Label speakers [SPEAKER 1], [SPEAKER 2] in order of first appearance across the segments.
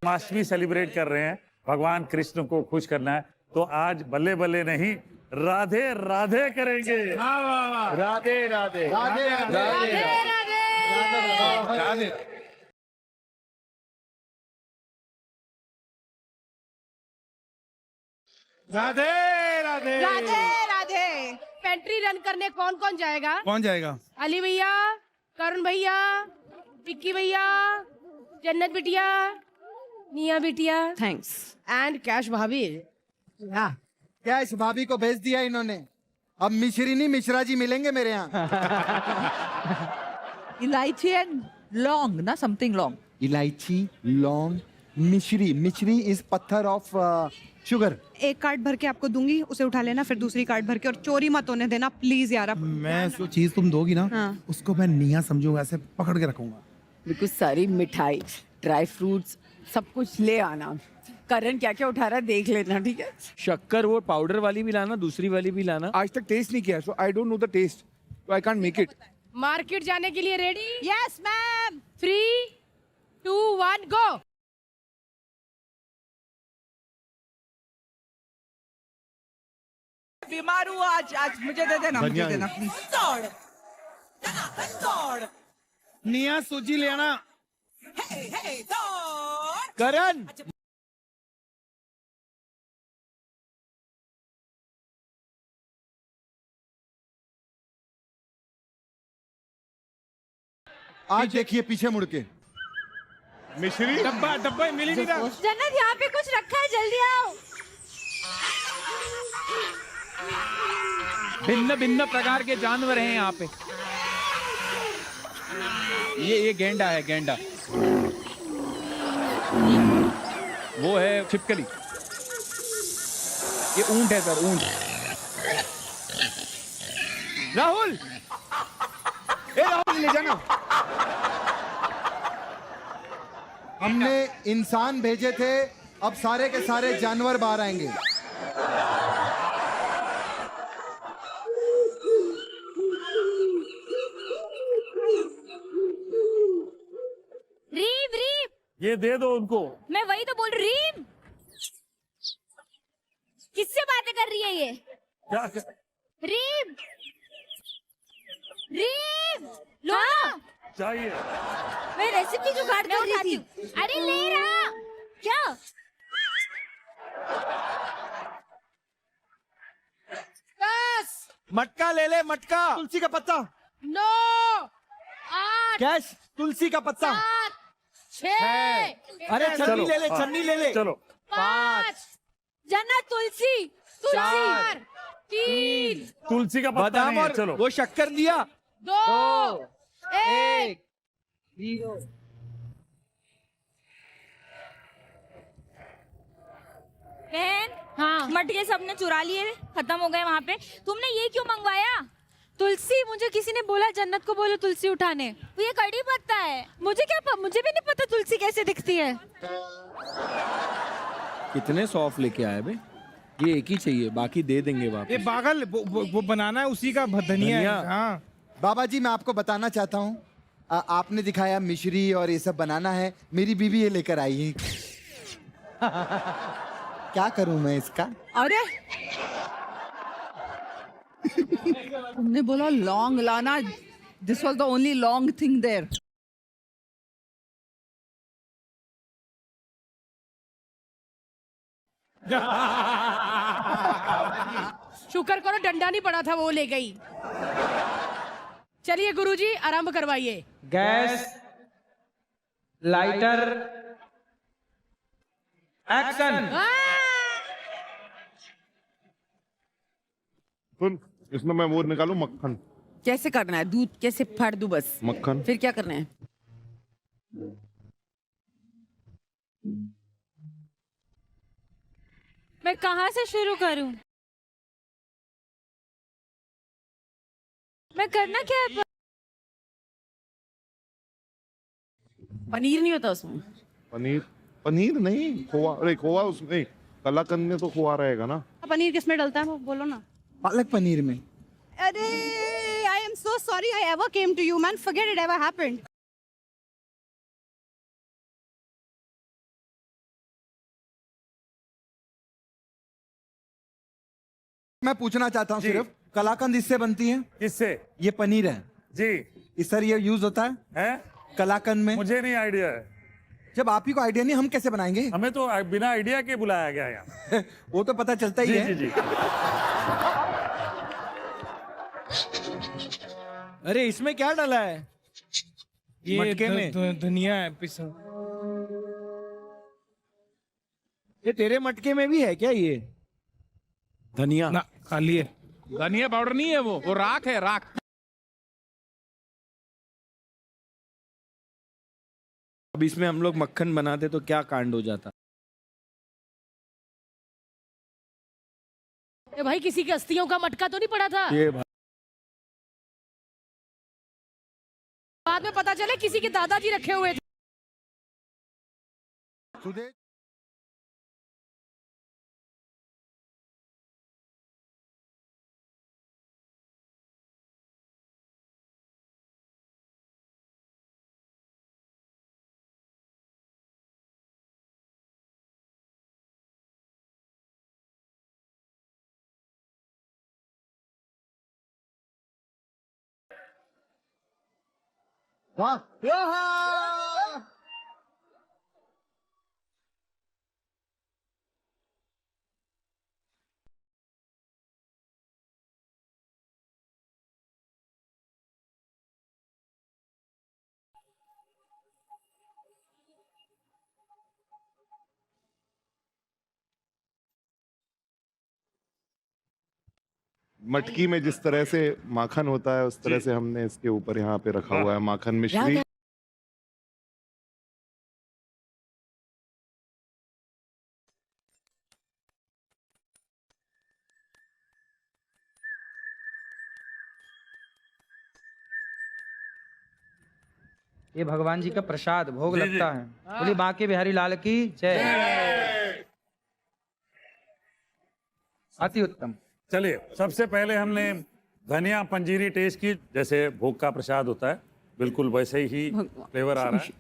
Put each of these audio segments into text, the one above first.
[SPEAKER 1] Janmashtami celebrate कर रहे हैं, भगवान कृष्ण को खुश करना है, तो आज बल्ले बल्ले नहीं राधे राधे करेंगे।
[SPEAKER 2] राधे राधे राधे राधे राधे। राधे राधे
[SPEAKER 3] राधे राधे। पेंट्री रन करने कौन कौन जाएगा?
[SPEAKER 2] कौन जाएगा?
[SPEAKER 3] अली भैया, करुण भैया, विक्की भैया, जन्नत बिटिया, निया बिटिया,
[SPEAKER 4] थैंक्स।
[SPEAKER 3] एंड कैश भाभी।
[SPEAKER 5] कैश भाभी को भेज दिया इन्होंने। अब मिश्री नहीं मिश्रा जी मिलेंगे मेरे यहाँ।
[SPEAKER 4] इलायची एंड लौंग ना, समथिंग लौंग।
[SPEAKER 5] इलायची, लौंग, मिश्री। मिश्री इज पत्थर ऑफ शुगर।
[SPEAKER 6] एक कार्ड भर के आपको दूंगी, उसे उठा लेना, फिर दूसरी कार्ड भर के, और चोरी मत होने देना प्लीज यार। आप
[SPEAKER 2] मैं जो चीज तुम दोगी ना,
[SPEAKER 6] हाँ।
[SPEAKER 2] उसको मैं निया समझूंगा, ऐसे पकड़ के रखूंगा।
[SPEAKER 4] बिल्कुल सारी मिठाई, ड्राई फ्रूट्स, सब कुछ ले आना। करण क्या क्या उठा रहा है देख लेना, ठीक है?
[SPEAKER 7] शक्कर वो पाउडर वाली भी लाना, दूसरी वाली भी लाना।
[SPEAKER 2] आज तक टेस्ट नहीं किया, so I don't know the test, so I can't make it.
[SPEAKER 3] Market जाने के लिए रेडी?
[SPEAKER 6] Yes ma'am.
[SPEAKER 3] 3, 2, 1 गो।
[SPEAKER 4] बीमार हूँ आज, मुझे दे देना, मुझे देना प्लीज।
[SPEAKER 2] निया सूजी ले आना।
[SPEAKER 7] करण
[SPEAKER 5] आज देखिए पीछे मुड़ के।
[SPEAKER 2] मिश्री डब्बा डब्बा मिल ही नहीं रहा।
[SPEAKER 3] जन्नत यहाँ पे कुछ रखा है, जल्दी आओ।
[SPEAKER 7] भिन्न भिन्न प्रकार के जानवर हैं यहाँ पे। ये गेंडा है, गेंडा। वो है छिपकली। ये ऊंट है सर, ऊंट। राहुल,
[SPEAKER 2] ए राहुल ले जाना।
[SPEAKER 5] हमने इंसान भेजे थे, अब सारे के सारे जानवर बाहर आएंगे।
[SPEAKER 3] रीम रीम,
[SPEAKER 1] ये दे दो उनको।
[SPEAKER 3] मैं वही तो बोल रही। रीम, किससे बातें कर रही है ये?
[SPEAKER 1] क्या
[SPEAKER 3] रीम रीम, लो ना।
[SPEAKER 1] चाहिए?
[SPEAKER 3] मैं रेसिपी जुगाड़ कर रही थी। अरे ले रहा क्या? दस,
[SPEAKER 7] मटका ले ले, मटका।
[SPEAKER 5] तुलसी का पत्ता।
[SPEAKER 3] 9, 8,
[SPEAKER 5] कैश, तुलसी का पत्ता।
[SPEAKER 3] 7, 6,
[SPEAKER 7] अरे
[SPEAKER 1] चलो,
[SPEAKER 7] छन्नी ले ले,
[SPEAKER 1] हाँ,
[SPEAKER 7] छन्नी ले ले।
[SPEAKER 1] चलो।
[SPEAKER 3] 5, जन्नत तुलसी, 4, 3,
[SPEAKER 1] तुलसी का पत्ता
[SPEAKER 7] बादाम
[SPEAKER 1] नहीं है,
[SPEAKER 7] और
[SPEAKER 1] चलो।
[SPEAKER 7] वो शक्कर दिया।
[SPEAKER 3] 2, 1।
[SPEAKER 8] बहन,
[SPEAKER 3] हाँ,
[SPEAKER 8] मटके सबने चुरा लिए, खत्म हो गए वहाँ पे। तुमने ये क्यों मंगवाया?
[SPEAKER 6] तुलसी, मुझे किसी ने बोला जन्नत को बोलो तुलसी उठाने।
[SPEAKER 8] तो ये कड़ी पत्ता है।
[SPEAKER 6] मुझे भी नहीं पता तुलसी कैसे दिखती है।
[SPEAKER 7] कितने सौंफ लेके आए बे? ये एक ही चाहिए, बाकी दे देंगे
[SPEAKER 2] ये
[SPEAKER 7] वापस।
[SPEAKER 2] बागल वो बनाना है, उसी का धनिया है। हाँ
[SPEAKER 5] बाबा जी मैं आपको बताना चाहता हूँ, आपने दिखाया मिश्री और ये सब बनाना है, मेरी बीवी ये लेकर आई है। क्या करूं मैं इसका?
[SPEAKER 4] अरे तुमने बोला लौंग लाना, this was the only long thing there.
[SPEAKER 3] शुक्र करो डंडा नहीं पड़ा था, वो ले गई। चलिए गुरुजी आरंभ करवाइए।
[SPEAKER 7] Gas, lighter, action.
[SPEAKER 9] सुन, इसमें मैं वो निकालूं मक्खन।
[SPEAKER 4] कैसे करना है? दूध कैसे फाड़ दूं बस?
[SPEAKER 9] मक्खन।
[SPEAKER 4] फिर क्या करना है?
[SPEAKER 8] मैं कहाँ से शुरू करूँ? मैं करना क्या है?
[SPEAKER 4] पनीर नहीं होता उसमें?
[SPEAKER 9] पनीर? पनीर नहीं, खोआ। अरे खोआ उसमें, कलाकंद में तो खोआ रहेगा ना।
[SPEAKER 6] पनीर किसमें डलता है वो बोलो ना।
[SPEAKER 5] पालक पनीर में।
[SPEAKER 6] अरे I am so sorry I ever came to you man, forget it ever happened.
[SPEAKER 5] मैं पूछना चाहता हूँ
[SPEAKER 1] जी।
[SPEAKER 5] सिर्फ, कलाकंद इससे बनती है?
[SPEAKER 1] किससे?
[SPEAKER 5] ये पनीर है,
[SPEAKER 1] जी
[SPEAKER 5] इस सर ये यूज होता है
[SPEAKER 1] है,
[SPEAKER 5] कलाकंद में?
[SPEAKER 1] मुझे नहीं आइडिया है।
[SPEAKER 5] जब आप ही को आइडिया नहीं, हम कैसे बनाएंगे?
[SPEAKER 1] हमें तो बिना आइडिया के बुलाया गया यहाँ।
[SPEAKER 5] वो तो पता चलता ही
[SPEAKER 1] जी
[SPEAKER 5] है।
[SPEAKER 1] जी जी।
[SPEAKER 7] अरे इसमें क्या डाला है?
[SPEAKER 2] ये
[SPEAKER 7] मटके में?
[SPEAKER 2] धनिया है पिसा।
[SPEAKER 7] ये तेरे मटके में भी है क्या ये धनिया?
[SPEAKER 2] ना खाली है।
[SPEAKER 10] धनिया पाउडर नहीं है, वो राख है, राख।
[SPEAKER 7] अब इसमें हम लोग मक्खन बनाते तो क्या कांड हो जाता?
[SPEAKER 3] ए भाई किसी की अस्थियों का मटका तो नहीं पड़ा था?
[SPEAKER 7] ये
[SPEAKER 3] बाद में पता चले किसी के दादाजी रखे हुए थे।
[SPEAKER 5] सुदेश,
[SPEAKER 9] मटकी में जिस तरह से माखन होता है उस तरह से हमने इसके ऊपर यहाँ पे रखा हुआ है माखन मिश्री।
[SPEAKER 11] ये भगवान जी का प्रसाद भोग
[SPEAKER 1] जी, जी।
[SPEAKER 11] लगता है। बोली बांके बिहारी लाल की जय। अति उत्तम।
[SPEAKER 1] चलिए, सबसे पहले हमने धनिया पंजीरी टेस्ट की, जैसे भोग का प्रसाद होता है बिल्कुल वैसे ही फ्लेवर आ रहा है।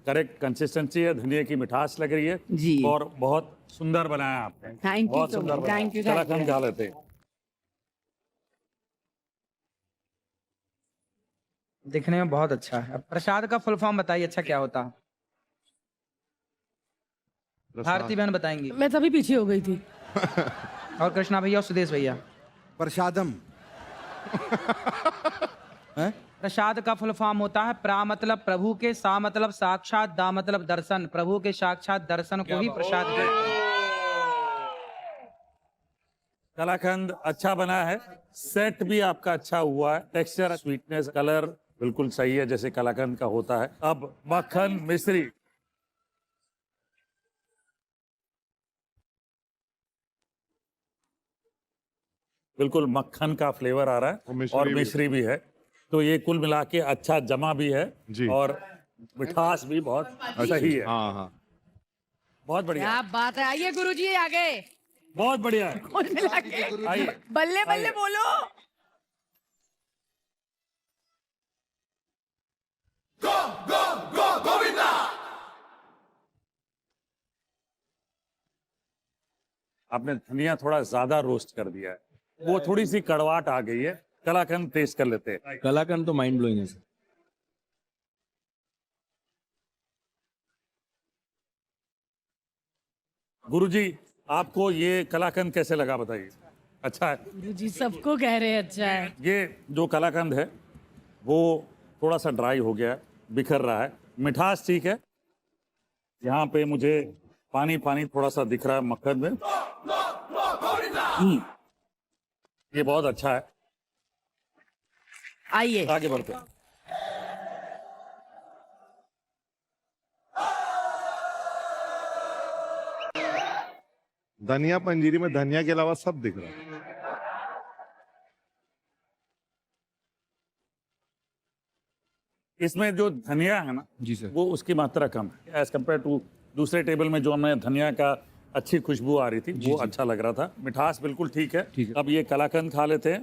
[SPEAKER 1] करेक्ट कंसिस्टेंसी है, धनिया की मिठास लग रही है
[SPEAKER 4] जी।
[SPEAKER 1] और बहुत सुंदर बनाया आपने।
[SPEAKER 4] Thank you
[SPEAKER 1] बहुत
[SPEAKER 4] so
[SPEAKER 1] सुंदर
[SPEAKER 4] much.
[SPEAKER 1] बनाया।
[SPEAKER 4] Thank you,
[SPEAKER 1] चला
[SPEAKER 4] thank you.
[SPEAKER 1] हम खा लेते हैं।
[SPEAKER 11] दिखने में बहुत अच्छा है। अब प्रसाद का फुल फॉर्म बताइए, अच्छा क्या होता है? भारती बहन बताएंगी।
[SPEAKER 3] मैं तभी पीछे हो गई थी।
[SPEAKER 11] और कृष्णा भैया और सुदेश भैया।
[SPEAKER 5] प्रसादम। हैं?
[SPEAKER 11] प्रसाद का फुल फॉर्म होता है प्रा मतलब प्रभु के, सा मतलब साक्षात, दा मतलब दर्शन। प्रभु के साक्षात दर्शन को ही प्रसाद कहते हैं।
[SPEAKER 1] कलाकंद अच्छा बना है, सेट भी आपका अच्छा हुआ है, टेक्सचर, स्वीटनेस, कलर बिल्कुल सही है जैसे कलाकंद का होता है। अब मक्खन मिश्री, बिल्कुल मक्खन का फ्लेवर आ रहा है और मिश्री भी है, तो ये कुल मिला के अच्छा जमा भी है
[SPEAKER 9] जी।
[SPEAKER 1] और मिठास भी बहुत सही है।
[SPEAKER 9] हाँ हाँ
[SPEAKER 1] बहुत बढ़िया,
[SPEAKER 3] क्या बात है, आइए गुरुजी आगे।
[SPEAKER 1] बहुत बढ़िया है।
[SPEAKER 4] कुल मिला के
[SPEAKER 1] आइए,
[SPEAKER 4] बल्ले बल्ले बोलो।
[SPEAKER 1] आपने धनिया थोड़ा ज्यादा रोस्ट कर दिया है, वो थोड़ी सी कड़वाहट आ गई है। कलाकंद टेस्ट कर लेते हैं।
[SPEAKER 7] कलाकंद तो माइंड ब्लोइंग है सर।
[SPEAKER 1] गुरुजी, आपको ये कलाकंद कैसे लगा बताइए? अच्छा है?
[SPEAKER 3] गुरुजी सबको कह रहे हैं अच्छा है।
[SPEAKER 1] ये जो कलाकंद है वो थोड़ा सा ड्राई हो गया है, बिखर रहा है। मिठास ठीक है, यहाँ पे मुझे पानी पानी थोड़ा सा दिख रहा है मक्खन में। ये बहुत अच्छा है।
[SPEAKER 4] आइए
[SPEAKER 1] आगे बढ़ते हैं।
[SPEAKER 9] धनिया पंजीरी में धनिया के अलावा सब दिख रहा है।
[SPEAKER 1] इसमें जो धनिया है ना
[SPEAKER 7] जी सर।
[SPEAKER 1] वो उसकी मात्रा कम है एज कम्पेयर टू दूसरे टेबल में जो हमें धनिया का अच्छी खुशबू आ रही थी, वो अच्छा लग रहा था। मिठास बिल्कुल ठीक है।
[SPEAKER 7] ठीक है।
[SPEAKER 1] अब ये कलाकंद खा लेते हैं।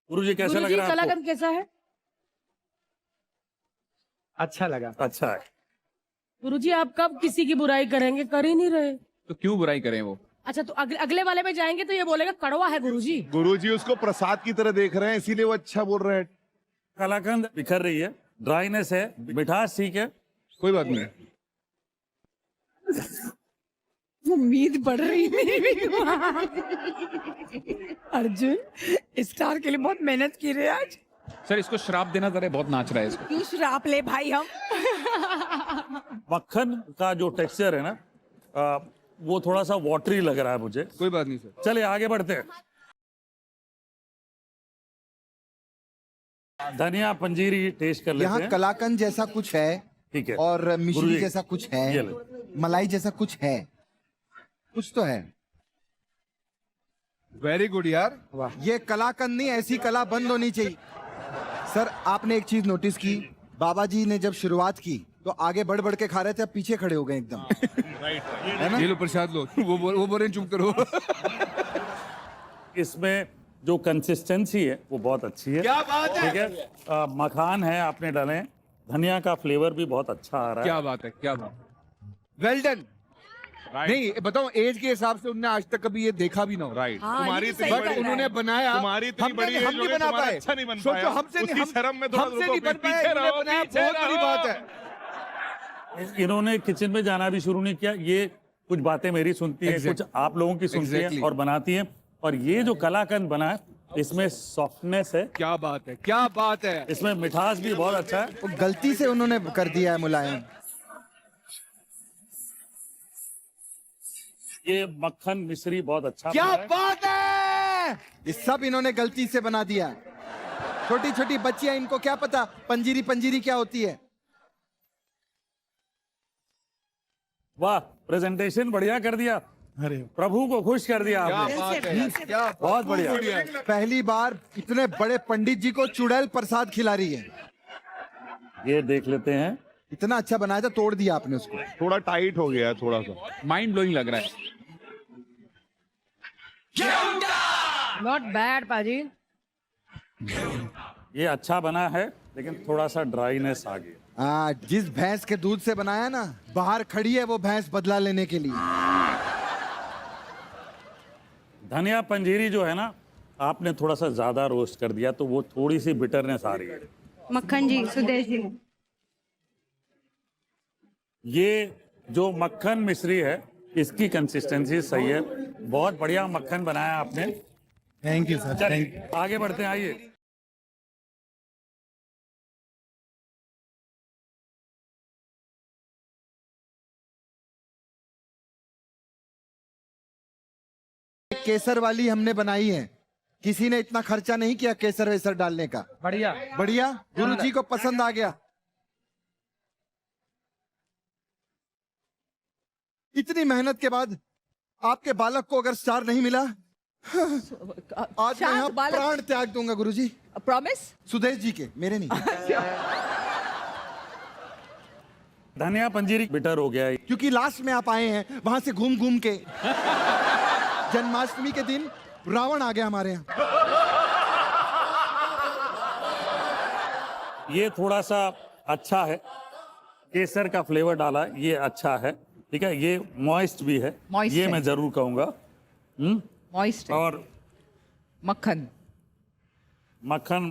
[SPEAKER 1] गुरुजी कैसा लग
[SPEAKER 3] गुरुजी
[SPEAKER 1] रहा है आपको?
[SPEAKER 3] कलाकंद कैसा है?
[SPEAKER 11] अच्छा लगा।
[SPEAKER 1] अच्छा है।
[SPEAKER 3] गुरुजी आप कब किसी की बुराई करेंगे, कर ही नहीं रहे।
[SPEAKER 10] तो क्यों बुराई करें वो?
[SPEAKER 3] अच्छा तो अगले वाले में जाएंगे तो ये बोलेगा कड़वा है गुरुजी।
[SPEAKER 9] गुरुजी उसको प्रसाद की तरह देख रहे हैं, इसीलिए वो अच्छा बोल रहे हैं।
[SPEAKER 1] कलाकंद बिखर रही है, ड्राइनेस है, मिठास ठीक है,
[SPEAKER 10] कोई बात नहीं।
[SPEAKER 4] उम्मीद बढ़ रही मेरी भी। अर्जुन स्टार के लिए बहुत मेहनत की रहे आज।
[SPEAKER 10] सर इसको श्राप देना जरा, बहुत नाच रहा है इसको।
[SPEAKER 4] क्यों श्राप ले भाई हम।
[SPEAKER 1] मक्खन का जो टेक्सचर है ना वो थोड़ा सा वाटरी लग रहा है मुझे।
[SPEAKER 10] कोई बात नहीं सर।
[SPEAKER 1] चलिए आगे बढ़ते हैं। धनिया पंजीरी टेस्ट कर लेते
[SPEAKER 5] यहाँ
[SPEAKER 1] हैं।
[SPEAKER 5] कलाकंद जैसा कुछ है
[SPEAKER 1] ठीक है।
[SPEAKER 5] और मिश्री
[SPEAKER 1] गुरुजी,
[SPEAKER 5] जैसा कुछ
[SPEAKER 1] ये
[SPEAKER 5] है,
[SPEAKER 1] लो।
[SPEAKER 5] मलाई जैसा कुछ है, कुछ तो है।
[SPEAKER 7] वेरी गुड यार।
[SPEAKER 5] ये कलाकंद नहीं, ऐसी कला बंद होनी चाहिए। सर आपने एक चीज नोटिस की, बाबा जी ने जब शुरुआत की तो आगे बढ़ बढ़ के खा रहे थे, अब पीछे खड़े हो गए एकदम। है ना?
[SPEAKER 7] ये लो प्रसाद लो। वो बोल रहे हैं चुप करो।
[SPEAKER 1] इसमें जो कंसिस्टेंसी है वो बहुत अच्छी है।
[SPEAKER 7] क्या बात है।
[SPEAKER 1] ठीक है। मखान है आपने डाले, धनिया का फ्लेवर भी बहुत अच्छा आ रहा है।
[SPEAKER 10] क्या बात है, क्या बात।
[SPEAKER 7] Well done. नहीं बताओ, एज के हिसाब से उन्होंने आज तक कभी ये देखा भी ना हो।
[SPEAKER 10] राइट।
[SPEAKER 9] तुम्हारी इतनी
[SPEAKER 7] बट
[SPEAKER 9] बड़ी-
[SPEAKER 7] उन्होंने बनाया,
[SPEAKER 9] तुम्हारी इतनी
[SPEAKER 7] हमने-
[SPEAKER 9] बड़ी एज
[SPEAKER 7] हम
[SPEAKER 9] हो
[SPEAKER 7] नहीं
[SPEAKER 9] गई,
[SPEAKER 7] बना
[SPEAKER 9] तुम्हारा
[SPEAKER 7] पाए।
[SPEAKER 9] अच्छा नहीं बन
[SPEAKER 7] सोचो
[SPEAKER 9] पाया।
[SPEAKER 7] हमसे नहीं,
[SPEAKER 9] उसकी शर्म में थोड़ा
[SPEAKER 7] हमसे
[SPEAKER 9] रुको,
[SPEAKER 7] नहीं बन पाया,
[SPEAKER 9] पीछे
[SPEAKER 7] इन्होंने
[SPEAKER 9] रहो,
[SPEAKER 7] बनाया,
[SPEAKER 9] पीछे
[SPEAKER 7] बहुत बड़ी
[SPEAKER 9] रहो।
[SPEAKER 7] बात है।
[SPEAKER 1] इन्होंने किचन में जाना भी शुरू नहीं किया। ये कुछ बातें मेरी सुनती है,
[SPEAKER 7] Exactly.
[SPEAKER 1] कुछ आप लोगों की सुनती है
[SPEAKER 7] Exactly.
[SPEAKER 1] और बनाती है। और ये जो कलाकंद बना है इसमें सॉफ्टनेस है,
[SPEAKER 7] क्या बात है, क्या बात है।
[SPEAKER 1] इसमें मिठास भी बहुत अच्छा है।
[SPEAKER 5] वो गलती से उन्होंने कर दिया है मुलायम।
[SPEAKER 1] ये मक्खन मिश्री बहुत अच्छा
[SPEAKER 5] क्या
[SPEAKER 1] बना है।
[SPEAKER 5] बात है। ये सब इन्होंने गलती से बना दिया। छोटी छोटी बच्चियां, इनको क्या पता पंजीरी पंजीरी क्या होती है।
[SPEAKER 1] वाह, प्रेजेंटेशन बढ़िया कर दिया। अरे प्रभु को खुश कर दिया
[SPEAKER 7] क्या
[SPEAKER 1] आपने।
[SPEAKER 7] बात है, क्या
[SPEAKER 1] बहुत बढ़िया।
[SPEAKER 5] पहली बार इतने बड़े पंडित जी को चुड़ैल प्रसाद खिला रही है।
[SPEAKER 1] ये देख लेते हैं।
[SPEAKER 5] इतना अच्छा बनाया था, तोड़ दिया आपने उसको।
[SPEAKER 9] थोड़ा टाइट हो गया है, थोड़ा सा
[SPEAKER 10] माइंड ब्लोइंग लग रहा है।
[SPEAKER 3] नॉट बैड पाजी।
[SPEAKER 1] ये अच्छा बना है लेकिन थोड़ा सा ड्राइनेस आ गई।
[SPEAKER 5] जिस भैंस के दूध से बनाया ना, बाहर खड़ी है वो भैंस बदला लेने के लिए।
[SPEAKER 1] धनिया पंजीरी जो है ना, आपने थोड़ा सा ज्यादा रोस्ट कर दिया तो वो थोड़ी सी बिटरनेस आ रही है।
[SPEAKER 6] मक्खन जी, सुदेश जी,
[SPEAKER 1] ये जो मक्खन मिश्री है इसकी कंसिस्टेंसी सही है। बहुत बढ़िया मक्खन बनाया आपने।
[SPEAKER 2] Thank you sir.
[SPEAKER 1] चलिए आगे बढ़ते हैं, आइए।
[SPEAKER 5] केसर वाली हमने बनाई है, किसी ने इतना खर्चा नहीं किया केसर वेसर डालने का।
[SPEAKER 11] बढ़िया।
[SPEAKER 5] बढ़िया, गुरुजी को पसंद आ गया। इतनी मेहनत के बाद आपके बालक को अगर स्टार नहीं मिला, आज मैं यहाँ प्राण त्याग दूंगा गुरुजी।
[SPEAKER 3] प्रॉमिस।
[SPEAKER 5] सुदेश जी के, मेरे नहीं।
[SPEAKER 1] धनिया पंजीरी बिटर हो गया है।
[SPEAKER 5] क्योंकि लास्ट में आप आए हैं वहां से घूम घूम के। जन्माष्टमी के दिन रावण आ गया हमारे यहाँ।
[SPEAKER 1] ये थोड़ा सा अच्छा है, केसर का फ्लेवर डाला, ये अच्छा है। ठीक है, ये मॉइस्ट भी है,
[SPEAKER 3] Moist
[SPEAKER 1] ये
[SPEAKER 3] है।
[SPEAKER 1] मैं जरूर कहूंगा।
[SPEAKER 3] मॉइस्ट
[SPEAKER 1] और
[SPEAKER 3] मक्खन।
[SPEAKER 1] मक्खन,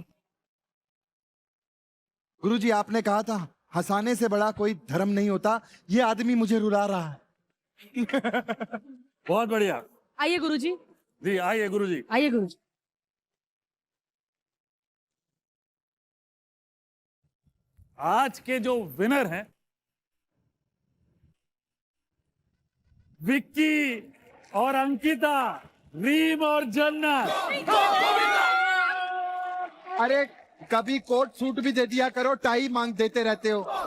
[SPEAKER 5] गुरुजी आपने कहा था हंसाने से बड़ा कोई धर्म नहीं होता, ये आदमी मुझे रुला रहा है।
[SPEAKER 1] बहुत बढ़िया।
[SPEAKER 3] आइए गुरुजी,
[SPEAKER 1] जी आइए गुरुजी।
[SPEAKER 3] आइए गुरुजी।
[SPEAKER 1] आज के जो विनर हैं, विक्की और अंकिता, रीम और जन्नत।
[SPEAKER 5] अरे कभी कोट सूट भी दे दिया करो, टाई मांग देते रहते हो।